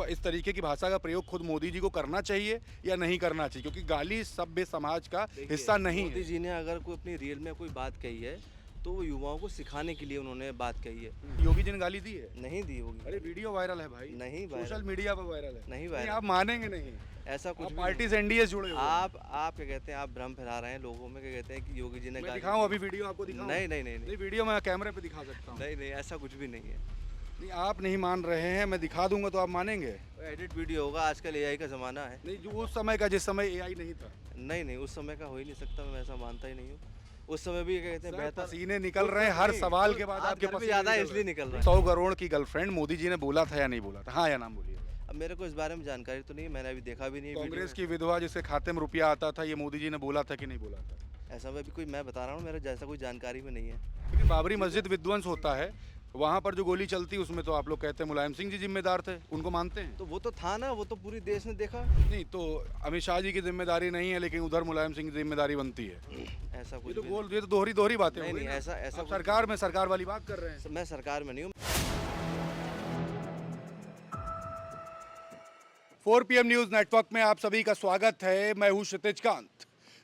इस तरीके की भाषा का प्रयोग खुद मोदी जी को करना चाहिए या नहीं करना चाहिए, क्योंकि गाली सभ्य समाज का हिस्सा नहीं मोदी है। जी ने अगर कोई अपनी रील में कोई बात कही है तो वो युवाओं को सिखाने के लिए उन्होंने बात कही है। योगी जी ने गाली दी है? नहीं दी होगी अरे गाली। वीडियो वायरल है भाई, नहीं सोशल वायरल। मीडिया पर वायरल है। नहीं नहीं, वायरल। आप मानेंगे नहीं। ऐसा कुछ आप भी पार्टी नहीं। से एनडीए से जुड़े हुए हैं। आप क्या कहते हैं, आप भ्रम फैला रहे हैं लोगों में, क्या कहते हैं कि योगी जी ने मैं गाली दिखाऊं दी। अभी वीडियो आपको दिखाऊं? नहीं नहीं नहीं नहीं नहीं, वीडियो मैं कैमरे पे दिखा सकता हूँ। नहीं नहीं, ऐसा कुछ भी नहीं है। नहीं, आप नहीं मान रहे हैं, मैं दिखा दूंगा तो आप मानेंगे? एडिट वीडियो होगा, आजकल एआई का ज़माना है। नहीं, जो उस समय का, जिस समय एआई नहीं था। नहीं नहीं, उस समय का हो ही नहीं सकता, मैं ऐसा मानता ही नहीं हूँ। उस समय भी क्या कहते हैं सर, बेहतर। पसीने निकल रहे हैं उस- हर नहीं, सवाल तो के बाद आज आपके घर पे पसीने ज़्यादा है निकल इसलिए रहे निकल हैं। रहा है। 100 करोड़ की गर्लफ्रेंड मोदी जी ने बोला था या नहीं बोला था? हाँ या नाम बोलिए। अब मेरे को इस बारे में जानकारी तो नहीं है, मैंने अभी देखा भी नहीं है वीडियो कांग्रेस में। की विधवा जिसके खाते में रुपया आता था, ये मोदी जी ने बोला था कि नहीं बोला था? ऐसा में भी कोई, मैं बता रहा हूँ, मेरे जैसा कोई जानकारी में नहीं है। लेकिन बाबरी मस्जिद विध्वंस होता है, वहां पर जो गोली चलती उसमें तो आप लोग कहते हैं मुलायम सिंह जी जिम्मेदार थे, उनको मानते हैं? तो वो तो था ना, वो तो पूरी देश ने देखा। नहीं, तो अमित शाह जी की जिम्मेदारी नहीं है, लेकिन उधर मुलायम सिंह की जिम्मेदारी बनती है। ऐसा ये कुछ तो भी गोल, ये तो दोहरी दोहरी बातें नहीं हो गई नहीं, ना। ऐसा आप कुछ सरकार में सरकार वाली बात कर रहे हैं। नहीं। मैं सरकार में नहीं हूँ। 4 PM न्यूज नेटवर्क में आप सभी का स्वागत है। मैं हूं क्षितिज कांत।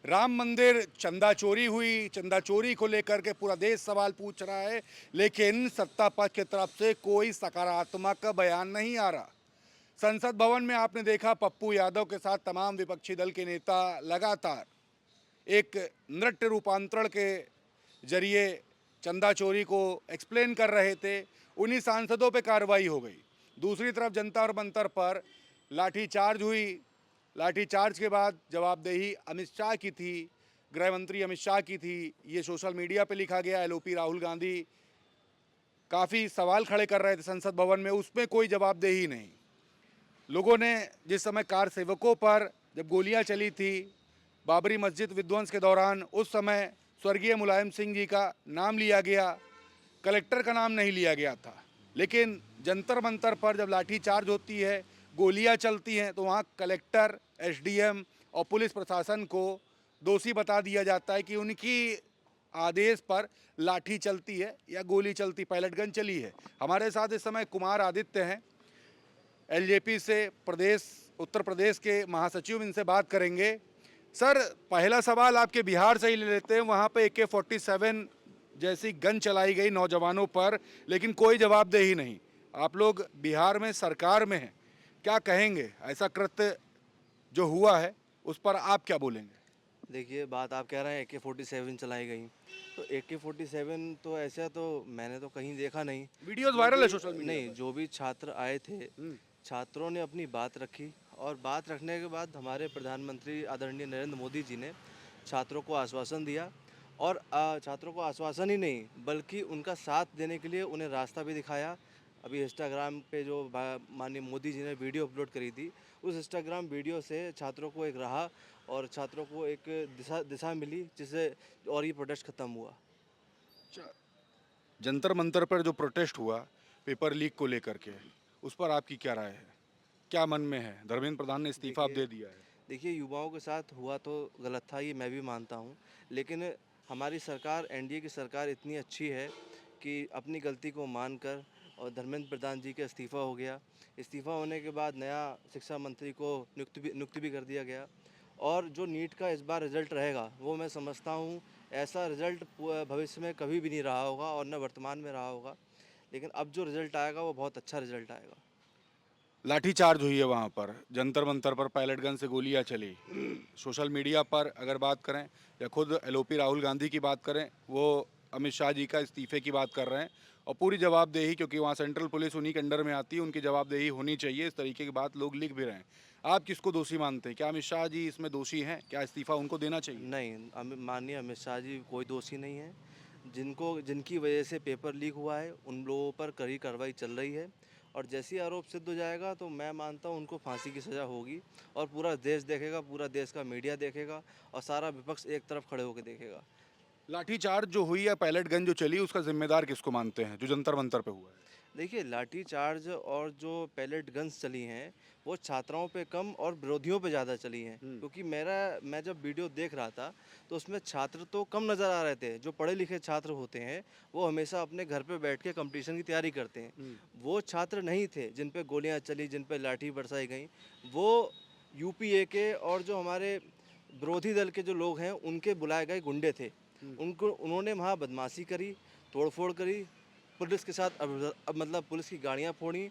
राम मंदिर चंदा चोरी हुई, चंदा चोरी को लेकर के पूरा देश सवाल पूछ रहा है, लेकिन सत्ता पक्ष की तरफ से कोई सकारात्मक बयान नहीं आ रहा। संसद भवन में आपने देखा पप्पू यादव के साथ तमाम विपक्षी दल के नेता लगातार एक नृत्य रूपांतरण के जरिए चंदा चोरी को एक्सप्लेन कर रहे थे। उन्हीं सांसदों पे कार्रवाई हो गई। दूसरी तरफ जंतर मंतर पर लाठीचार्ज हुई। लाठीचार्ज के बाद जवाबदेही अमित शाह की थी, गृह मंत्री अमित शाह की थी। ये सोशल मीडिया पे लिखा गया। एलओपी राहुल गांधी काफ़ी सवाल खड़े कर रहे थे संसद भवन में, उसमें कोई जवाबदेही नहीं। लोगों ने जिस समय कार सेवकों पर जब गोलियां चली थी बाबरी मस्जिद विध्वंस के दौरान, उस समय स्वर्गीय मुलायम सिंह जी का नाम लिया गया, कलेक्टर का नाम नहीं लिया गया था। लेकिन जंतर मंतर पर जब लाठीचार्ज होती है, गोलियां चलती हैं, तो वहाँ कलेक्टर, एसडीएम और पुलिस प्रशासन को दोषी बता दिया जाता है कि उनकी आदेश पर लाठी चलती है या गोली चलती, पैलेट गन चली है। हमारे साथ इस समय कुमार आदित्य हैं, एलजेपी से प्रदेश, उत्तर प्रदेश के महासचिव, इनसे बात करेंगे। सर, पहला सवाल आपके बिहार से ही ले लेते हैं। वहाँ पे AK-47 जैसी गन चलाई गई नौजवानों पर, लेकिन कोई जवाबदेही नहीं। आप लोग बिहार में सरकार में हैं, क्या कहेंगे? ऐसा कृत्य जो हुआ है उस पर आप क्या बोलेंगे? देखिए, बात आप कह रहे हैं AK-47 चलाई गई, तो AK-47 तो ऐसा तो मैंने तो कहीं देखा नहीं। वीडियोस जो वायरल है भी- सोशल मीडिया नहीं, पर। जो भी छात्र आए थे, छात्रों ने अपनी बात रखी, और बात रखने के बाद हमारे प्रधानमंत्री आदरणीय नरेंद्र मोदी जी ने छात्रों को आश्वासन दिया, और छात्रों को आश्वासन ही नहीं बल्कि उनका साथ देने के लिए उन्हें रास्ता भी दिखाया। अभी इंस्टाग्राम पे जो माननीय मोदी जी ने वीडियो अपलोड करी थी, उस इंस्टाग्राम वीडियो से छात्रों को एक राह और छात्रों को एक दिशा मिली, जिससे और ये प्रोटेस्ट खत्म हुआ। जंतर मंतर पर जो प्रोटेस्ट हुआ पेपर लीक को लेकर के, उस पर आपकी क्या राय है? क्या मन में है? धर्मेंद्र प्रधान ने इस्तीफा अब दे दिया है। देखिए, युवाओं के साथ हुआ तो गलत था, ये मैं भी मानता हूँ, लेकिन हमारी सरकार, एनडीए की सरकार इतनी अच्छी है कि अपनी गलती को मानकर, और धर्मेंद्र प्रधान जी का इस्तीफ़ा हो गया। इस्तीफ़ा होने के बाद नया शिक्षा मंत्री को नियुक्ति भी कर दिया गया, और जो नीट का इस बार रिज़ल्ट रहेगा, वो मैं समझता हूँ ऐसा रिज़ल्ट भविष्य में कभी भी नहीं रहा होगा और न वर्तमान में रहा होगा, लेकिन अब जो रिज़ल्ट आएगा वो बहुत अच्छा रिज़ल्ट आएगा। लाठीचार्ज हुई है वहाँ पर, जंतर मंतर पर पैलेट गन से गोलियां चली। सोशल मीडिया पर अगर बात करें या खुद एलओपी राहुल गांधी की बात करें, वो अमित शाह जी का इस्तीफे की बात कर रहे हैं, और पूरी जवाबदेही, क्योंकि वहाँ सेंट्रल पुलिस उन्हीं के अंडर में आती है, उनकी जवाबदेही होनी चाहिए, इस तरीके की बात लोग लिख भी रहे हैं। आप किसको दोषी मानते हैं? क्या अमित शाह जी इसमें दोषी हैं? क्या इस्तीफा उनको देना चाहिए? नहीं, माननीय अमित शाह जी कोई दोषी नहीं है। जिनकी वजह से पेपर लीक हुआ है, उन लोगों पर कड़ी कार्रवाई चल रही है, और जैसे ही आरोप सिद्ध हो जाएगा तो मैं मानता हूँ उनको फांसी की सज़ा होगी, और पूरा देश देखेगा, पूरा देश का मीडिया देखेगा, और सारा विपक्ष एक तरफ खड़े होकर देखेगा। लाठीचार्ज जो हुई है, पैलेट गन जो चली, उसका जिम्मेदार किसको मानते हैं, जो जंतर मंतर पे हुआ है? देखिए, लाठी चार्ज और जो पैलेट गन्स चली हैं, वो छात्राओं पे कम और विरोधियों पे ज़्यादा चली हैं। क्योंकि मैं जब वीडियो देख रहा था, तो उसमें छात्र तो कम नज़र आ रहे थे। जो पढ़े लिखे छात्र होते हैं, वो हमेशा अपने घर पे बैठ के कॉम्पिटिशन की तैयारी करते हैं। वो छात्र नहीं थे जिन पे गोलियाँ चली, जिन पे लाठी बरसाई गई। वो यूपीए के और जो हमारे विरोधी दल के जो लोग हैं, उनके बुलाए गए गुंडे थे। उन्होंने वहाँ बदमाशी करी, तोड़-फोड़ करी, पुलिस के साथ मतलब पुलिस की गाड़ियाँ फोड़ी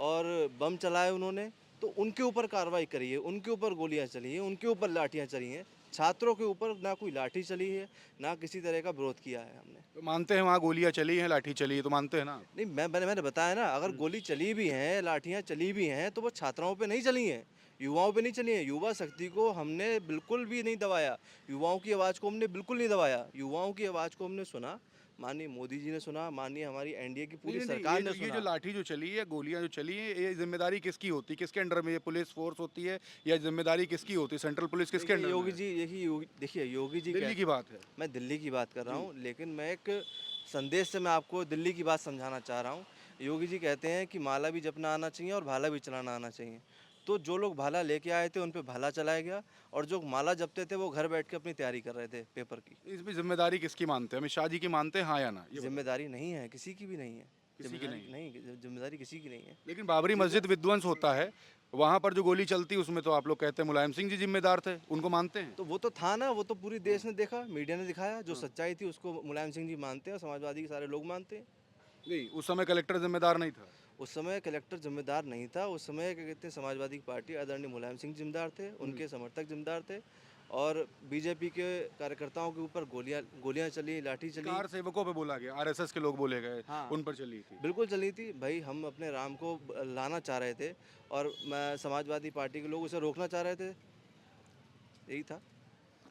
और बम चलाए उन्होंने। तो उनके ऊपर कार्रवाई करी है, उनके ऊपर गोलियाँ चली हैं, उनके ऊपर लाठियाँ चली हैं। छात्रों के ऊपर ना कोई लाठी चली है, ना किसी तरह का विरोध किया है हमने। तो मानते हैं वहाँ गोलियाँ चली हैं, लाठी चली है, तो मानते हैं ना आप? नहीं, मैंने बताया ना, अगर गोली चली भी हैं, लाठियाँ चली भी हैं, तो वो छात्राओं पे नहीं चली हैं, युवाओं पे नहीं चली हैं। युवा शक्ति को हमने बिल्कुल भी नहीं दबाया, युवाओं की आवाज़ को हमने बिल्कुल नहीं दबाया। युवाओं की आवाज़ को हमने सुना, माननीय मोदी जी ने सुना, माननीय हमारी एनडीए की पूरी नहीं, नहीं, सरकार ने ये जो सुना। लाठी जो चली है, गोलियाँ जो चली हैं, ये ज़िम्मेदारी किसकी होती है? किसके अंडर में ये पुलिस फ़ोर्स होती है या ज़िम्मेदारी किसकी होती है? सेंट्रल पुलिस किसके देखिए अंडर में योगी है? जी, देखिए योगी जी दिल्ली की बात है। मैं दिल्ली की बात कर रहा हूँ, लेकिन मैं एक संदेश से मैं आपको दिल्ली की बात समझाना चाह रहा हूँ। योगी जी कहते हैं कि माला भी जपना आना चाहिए और भाला भी चलाना आना चाहिए। तो जो लोग भाला लेके आए थे, उन पे भाला चलाया गया और जो माला जपते थे, वो घर बैठ के अपनी तैयारी कर रहे थे पेपर की। इसमें ज़िम्मेदारी किसकी मानते हैं? अमित शाह जी की मानते हैं, हाँ या ना? ये बताइए। ज़िम्मेदारी नहीं है, किसी की भी नहीं है। किसी की नहीं है। ज़िम्मेदारी किसी की नहीं है। लेकिन बाबरी मस्जिद विध्वंस होता है, वहाँ पर जो गोली चलती है, उसमें तो आप लोग कहते हैं मुलायम सिंह जी ज़िम्मेदार थे, उनको मानते हैं? तो वो तो था ना, वो तो पूरे देश ने देखा, मीडिया ने दिखाया। जो सच्चाई थी उसको मुलायम सिंह जी मानते हैं, समाजवादी के सारे लोग मानते हैं। नहीं, उस समय कलेक्टर ज़िम्मेदार नहीं था। उस समय कलेक्टर जिम्मेदार नहीं था, उस समय क्या कहते हैं समाजवादी पार्टी आदरणीय मुलायम सिंह जिम्मेदार थे, उनके समर्थक जिम्मेदार थे और बीजेपी के कार्यकर्ताओं के ऊपर गोलियां गोलियां चली, लाठी चली। कार सेवकों पे बोला गया, आरएसएस के लोग बोले गए, हाँ, उन पर चली थी। बिल्कुल चली थी भाई। हम अपने राम को लाना चाह रहे थे और मैं समाजवादी पार्टी के लोग उसे रोकना चाह रहे थे, यही था।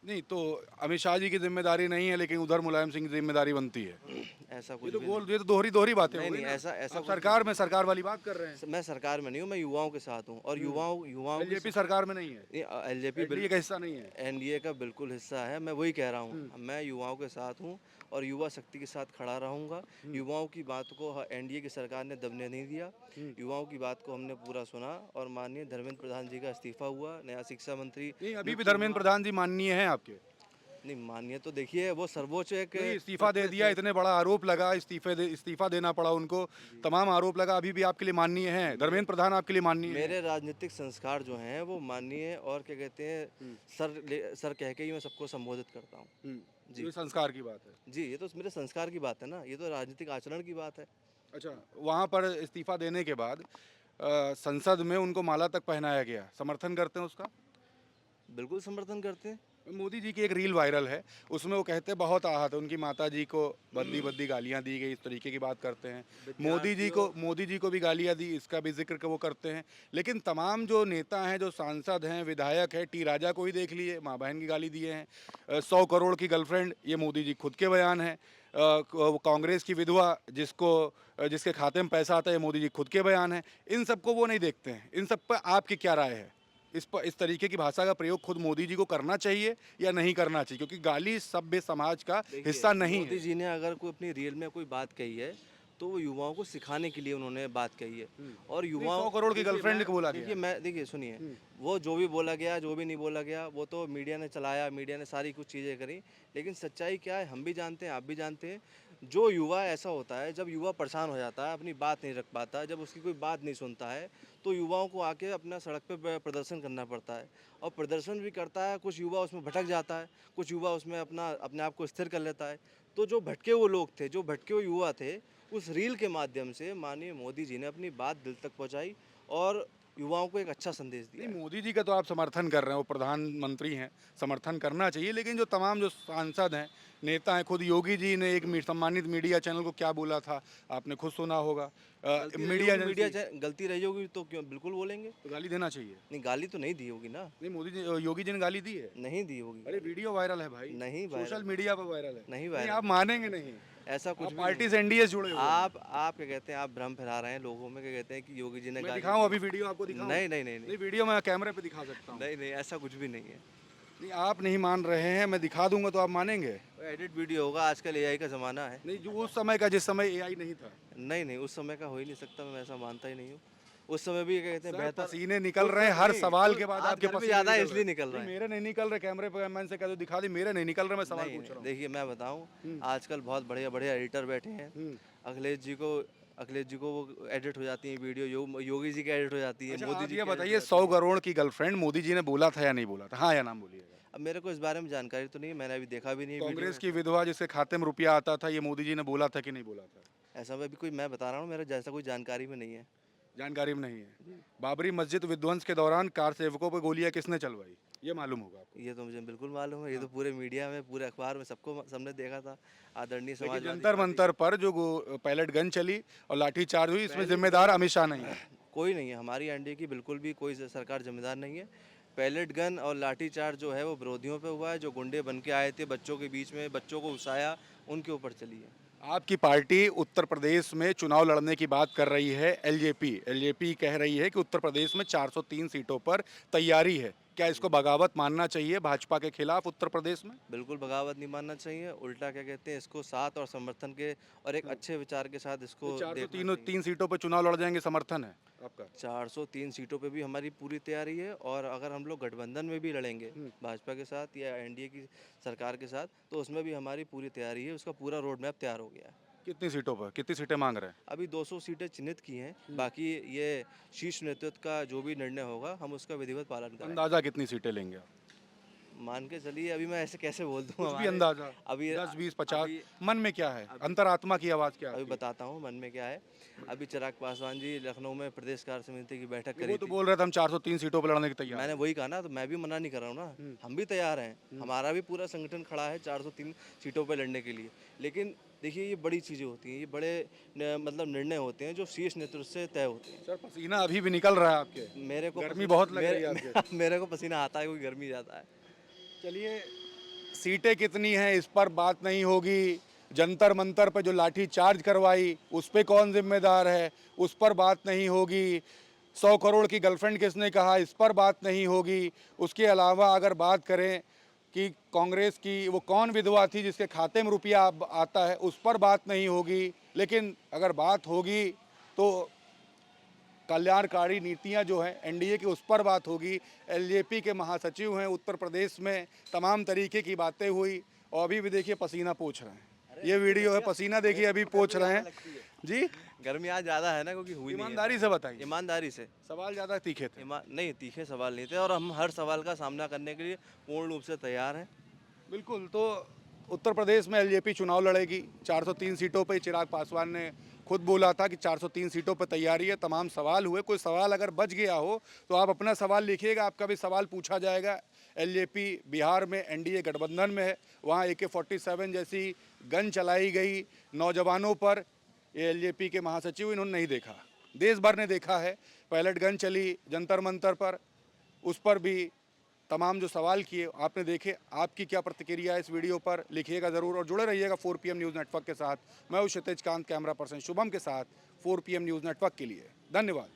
नहीं, तो अमित शाह जी की ज़िम्मेदारी नहीं है, लेकिन उधर मुलायम सिंह की ज़िम्मेदारी बनती है। ऐसा ये कुछ तो भी नहीं। ये तो दोहरी बातें हो नहीं गई नहीं, ना। ऐसा ऐसा आप कुछ सरकार में सरकार वाली बात कर रहे हैं। मैं सरकार में नहीं हूँ, मैं युवाओं के साथ हूँ और युवाओं युवाओं की एलजेपी सरकार में नहीं है, एलजेपी एनडीए का हिस्सा नहीं है। एनडीए का बिल्कुल हिस्सा है। मैं वही कह रहा हूँ, मैं युवाओं के साथ हूँ और युवा शक्ति के साथ खड़ा रहूँगा। युवाओं की बात को एनडीए की सरकार ने दबने नहीं दिया। युवाओं की बात को हमने पूरा सुना और माननीय धर्मेंद्र प्रधान जी का इस्तीफा हुआ, नया शिक्षा मंत्री नहीं, अभी भी नियुक्त धर्मेंद्र हुआ। प्रधान जी माननीय हैं आपके? नहीं, मानिए तो देखिए, वो सर्वोच्च एक नहीं, इस्तीफा दे पद दिया, है। इतने बड़ा आरोप लगा, इस्तीफा देना पड़ा उनको, तमाम आरोप लगा, अभी भी आपके लिए माननीय हैं? धर्मेंद्र प्रधान आपके लिए माननीय हैं? मेरे राजनीतिक संस्कार जो हैं वो माननीय और क्या कहते हैं, सर कह के ही मैं सबको संबोधित करता हूँ। जी। ये संस्कार की बात है। जी, ये तो मेरे संस्कार की बात है ना, ये तो राजनीतिक आचरण की बात है। अच्छा, वहाँ पर इस्तीफा देने के बाद संसद में उनको माला तक पहनाया गया, समर्थन करते हैं उसका? बिल्कुल समर्थन करते हैं। मोदी जी की एक रील वायरल है, उसमें वो कहते हैं बहुत आहत है, उनकी माता जी को बदली बदली गालियाँ दी गई, इस तरीके की बात करते हैं। मोदी जी को भी गालियाँ दी, इसका भी जिक्र वो करते हैं। लेकिन तमाम जो नेता हैं, जो सांसद हैं, विधायक हैं, टी राजा को ही देख लिए, माँ बहन की गाली दिए हैं। 100 करोड़ की गर्लफ्रेंड, ये मोदी जी खुद के बयान हैं। कांग्रेस की विधवा जिसके खाते में पैसा आता है, ये मोदी जी खुद के बयान हैं। इन सबको वो नहीं देखते हैं। इन सब पर आपकी क्या राय है? इस तरीके की भाषा का प्रयोग खुद मोदी जी को करना चाहिए या नहीं करना चाहिए? क्योंकि गाली सभ्य समाज का देखिए, हिस्सा नहीं मोदी है। जी ने अगर कोई अपनी रील में कोई बात कही है, तो वो युवाओं को सिखाने के लिए उन्होंने बात कही है। और नहीं, युवाओं 100 करोड़ की देखिए, गर्लफ्रेंड को बोला देखिए गया। मैं देखिए सुनिए, वो जो भी बोला गया, जो भी नहीं बोला गया, वो तो मीडिया ने चलाया, मीडिया ने सारी कुछ चीज़ें करी। लेकिन सच्चाई क्या है, हम भी जानते हैं, आप भी जानते हैं। जो युवा ऐसा होता है, जब युवा परेशान हो जाता है, अपनी बात नहीं रख पाता, जब उसकी कोई बात नहीं सुनता है, तो युवाओं को आके अपना सड़क पे प्रदर्शन करना पड़ता है और प्रदर्शन भी करता है। कुछ युवा उसमें भटक जाता है, कुछ युवा उसमें अपने आप को स्थिर कर लेता है। तो जो भटके हुए लोग थे, जो भटके हुए युवा थे, उस रील के माध्यम से माननीय मोदी जी ने अपनी बात दिल तक पहुंचाई और युवाओं को एक अच्छा संदेश दिया नहीं, है। मोदी जी का तो आप समर्थन कर रहे हैं, वो प्रधानमंत्री हैं, समर्थन करना चाहिए। लेकिन जो तमाम जो सांसद हैं, नेता हैं, खुद योगी जी ने एक सम्मानित मीडिया चैनल को क्या बोला था, आपने खुद सुना होगा। गलती रही होगी तो क्यों, बिल्कुल बोलेंगे। तो गाली देना चाहिए। नहीं, गाली तो नहीं दी होगी ना। नहीं, योगी जी ने गाली दी है। नहीं दी होगी। अरे वीडियो वायरल है भाई, नहीं वायरल। सोशल मीडिया पर वायरल है। नहीं नहीं, वायरल। आप मानेंगे नहीं। ऐसा कुछ आप भी पार्टी नहीं। से एनडीए जुड़े हुए हैं। आप क्या कहते हैं, आप भ्रम फैला रहे हैं लोगों में। क्या कहते हैं कि योगी जी ने मैं गाली दिखाऊं दी। अभी वीडियो आपको दिखाऊं? नहीं नहीं नहीं नहीं नहीं, वीडियो मैं कैमरे पे दिखा सकता हूँ। नहीं नहीं, ऐसा कुछ भी नहीं है। नहीं, आप नहीं मान रहे हैं, मैं दिखा दूंगा तो आप मानेंगे? एडिट वीडियो होगा, आजकल एआई का ज़माना है। नहीं, जो उस समय का, जिस समय एआई नहीं था। नहीं नहीं, उस समय का हो ही नहीं सकता, मैं ऐसा मानता ही नहीं हूँ। उस समय भी क्या कहते हैं सर, बेहतर पसीने निकल उस रहे हैं समय हर नहीं, सवाल उस के बाद आज आपके गर्मी पसीने ज़्यादा है निकल इसलिए रहे निकल हैं। रहे नहीं, हैं। मेरे नहीं निकल रहे, कैमरे पे मैंने से कह दो दिखा दी, मेरे नहीं निकल रहे, मैं सवाल नहीं पूछ रहा हूँ। देखिए मैं बताऊँ, आजकल बहुत बढ़िया-बढ़िया एडिटर बैठे हैं। हम्म। अखिलेश जी को वो एडिट हो जाती है वीडियो, योगी जी की एडिट हो जाती है, अच्छा, मोदी आप जी ये की एडिट हो बताइए, जाती 100 है। करोड़ की गर्लफ्रेंड मोदी जी ने बोला था या नहीं बोला था? हाँ या नाम बोलिएगा। अब मेरे को इस बारे में जानकारी तो नहीं है, मैंने अभी देखा भी नहीं है वीडियो कांग्रेस की ऐसा। विधवा जिसके खाते में रुपया आता था, ये मोदी जी ने बोला था कि नहीं बोला था? ऐसा मैं अभी कोई मैं बता रहा हूँ, मेरा जैसा कोई जानकारी में नहीं है। जानकारी में नहीं है। बाबरी मस्जिद विध्वंस के दौरान कार सेवकों पर गोलियां किसने चलवाई, ये मालूम होगा आपको। ये तो मुझे बिल्कुल मालूम है, ये तो पूरे मीडिया में, पूरे अखबार में सबने देखा था। आदरणीय लेकिन समाजवादी जंतर पार्टी मंतर पर जो पैलेट गन चली और लाठीचार्ज हुई, इसमें पहले जिम्मेदार अमित शाह नहीं है। कोई नहीं है, हमारी एनडीए की बिल्कुल भी कोई सरकार जिम्मेदार नहीं है। पैलेट गन और लाठीचार्ज जो है वो विरोधियों पे हुआ है, जो गुंडे बन के आए थे बच्चों के बीच में, बच्चों को उकसाया, उनके ऊपर चली है। आपकी पार्टी उत्तर प्रदेश में चुनाव लड़ने की बात कर रही है। एलजेपी कह रही है कि उत्तर प्रदेश में 403 सीटों पर तैयारी है। क्या इसको बगावत मानना चाहिए भाजपा के खिलाफ उत्तर प्रदेश में? बिल्कुल बगावत नहीं मानना चाहिए, उल्टा क्या कहते हैं इसको साथ और समर्थन के और एक अच्छे विचार के साथ ये इसको देखना 403 चाहिए। 3 सीटों पर चुनाव लड़ जाएंगे, समर्थन है आपका? 403 सीटों पे भी हमारी पूरी तैयारी है, और अगर हम लोग गठबंधन में भी लड़ेंगे भाजपा के साथ या एनडीए की सरकार के साथ, तो उसमें भी हमारी पूरी तैयारी है, उसका पूरा रोड मैप तैयार हो गया है। कितनी सीटों पर, कितनी सीटें मांग रहे हैं? अभी 200 सीटें चिन्हित की हैं, बाकी ये शीर्ष नेतृत्व का जो भी निर्णय होगा हम उसका विधिवत पालन करेंगे। अंदाजा कितनी सीटें लेंगे आप? मान के चलिए, अभी मैं ऐसे कैसे बोल दूँ कुछ भी हमारे अंदाजा, अभी 10 20 50? अभी मन में क्या है, अंतरात्मा की आवाज़ क्या अभी आती है? बताता हूँ मन में क्या है। अभी चिराग पासवान जी लखनऊ में प्रदेश कार्य समिति की बैठक वो करी तो थी। बोल रहे थे हम 403 सीटों पर लड़ने की तैयार मैंने हैं। वही कहा ना, तो मैं भी मना नहीं कर रहा हूँ ना, हम भी तैयार हैं, हमारा भी पूरा संगठन खड़ा है 403 सीटों पर लड़ने के लिए। लेकिन देखिए, ये बड़ी चीज़ें होती हैं, ये बड़े मतलब निर्णय होते हैं जो शीर्ष नेतृत्व से तय होते हैं। सर, पसीना अभी भी निकल रहा है आपके। मेरे को गर्मी बहुत लग रही है मेरे, आपके। मेरे को पसीना आता है क्योंकि गर्मी ज़्यादा है। चलिए, सीटें कितनी हैं इस पर बात नहीं होगी। जंतर मंतर पर जो लाठी चार्ज करवाई उस पे कौन जिम्मेदार है, उस पर बात नहीं होगी। 100 करोड़ की गर्लफ्रेंड किसने कहा, इस पर बात नहीं होगी। उसके अलावा अगर बात करें कि कांग्रेस की वो कौन विधवा थी जिसके खाते में रुपया आता है, उस पर बात नहीं होगी। लेकिन अगर बात होगी तो कल्याणकारी नीतियां जो हैं एनडीए की, उस पर बात होगी। एलजेपी के महासचिव हैं उत्तर प्रदेश में, तमाम तरीके की बातें हुई। और अभी भी देखिए पसीना पोंछ रहे हैं, ये वीडियो है, पसीना देखिए अभी पोंछ रहे हैं जी। गर्मी आज ज़्यादा है ना, क्योंकि हुई नहीं है। ईमानदारी से बताइए, ईमानदारी से। सवाल ज़्यादा तीखे थे? नहीं, तीखे सवाल नहीं थे, और हम हर सवाल का सामना करने के लिए पूर्ण रूप से तैयार हैं। बिल्कुल। तो उत्तर प्रदेश में एलजेपी चुनाव लड़ेगी 403 सीटों पर। चिराग पासवान ने खुद बोला था कि 403 सीटों पर तैयारी है। तमाम सवाल हुए, कोई सवाल अगर बच गया हो तो आप अपना सवाल लिखिएगा, आपका भी सवाल पूछा जाएगा। एलजेपी बिहार में एनडीए गठबंधन में है, वहाँ AK-47 जैसी गन चलाई गई नौजवानों पर, ये एलजेपी के महासचिव इन्होंने नहीं देखा, देश भर ने देखा है। पैलेट गन चली जंतर मंतर पर, उस पर भी तमाम जो सवाल किए आपने देखे। आपकी क्या प्रतिक्रिया है इस वीडियो पर, लिखिएगा ज़रूर और जुड़े रहिएगा 4PM न्यूज़ नेटवर्क के साथ। मैं हूँ क्षितिज कांत, कैमरा पर्सन शुभम के साथ 4PM न्यूज़ नेटवर्क के लिए। धन्यवाद।